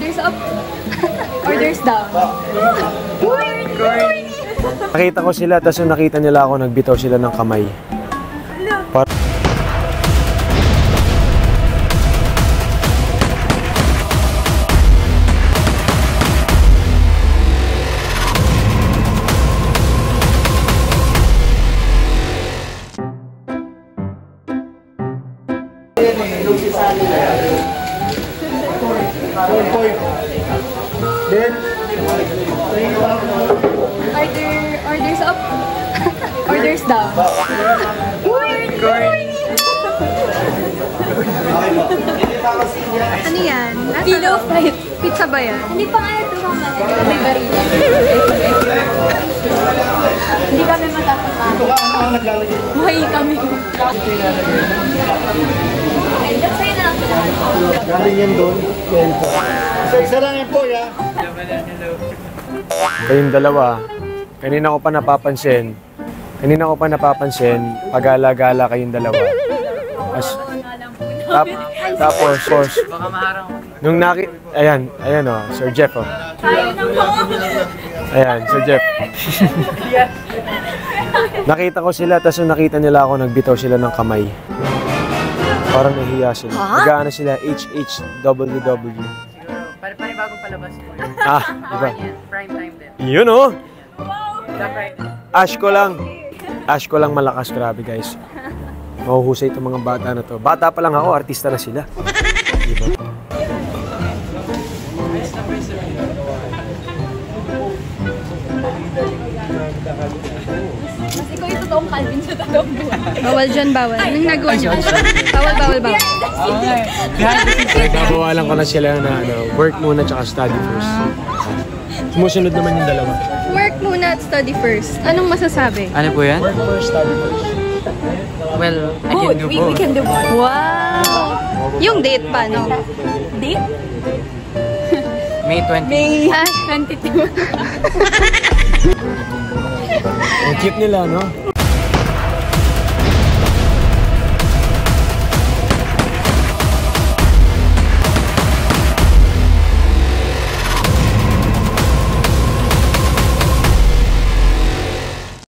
Orders up. Orders down. Nakita ko sila, tapos nung nakita nila ako, nagbitaw sila ng kamay. Orders up. Orders down. Ano yan? Kilo flight. Pizza ba yan? Hindi pa nga ito mamaya. May barila. Hindi kami matatamaan. Buhay kami. Galing yan doon. Isa lang yan po, ya. Kayong dalawa, kanina ko pa napapansin, pag-gala-gala kayong dalawa. Tapos, nung ayan o, Sir Jeff o. Ayan, Sir Jeff. Nakita ko sila, tapos nung nakita nila ako, nagbitaw sila ng kamay. Parang nahiya sila. Nag-aano sila, HHWW. Panibagong palabas po. Diba? Prime time din. Yun o! Wow! Ash ko lang malakas, grabe guys. Mahuhusay itong mga bata na to. Bata pa lang ako, artista na sila. Diba? Mas ikaw yung totoong Calvin sa totoong buhay. Bawal dyan, bawal. Anong nagawa niyo? Bawal. Nagkabawalan ko na sila na work muna tsaka study first. Sumusunod naman yung dalawa. Work muna at study first. Anong masasabi? Ano po yan? Work first, study first. Well, I can do both. We can do both. Wow! Yung date pa, no? Date? May 20. May 22. Ang cute nila, no?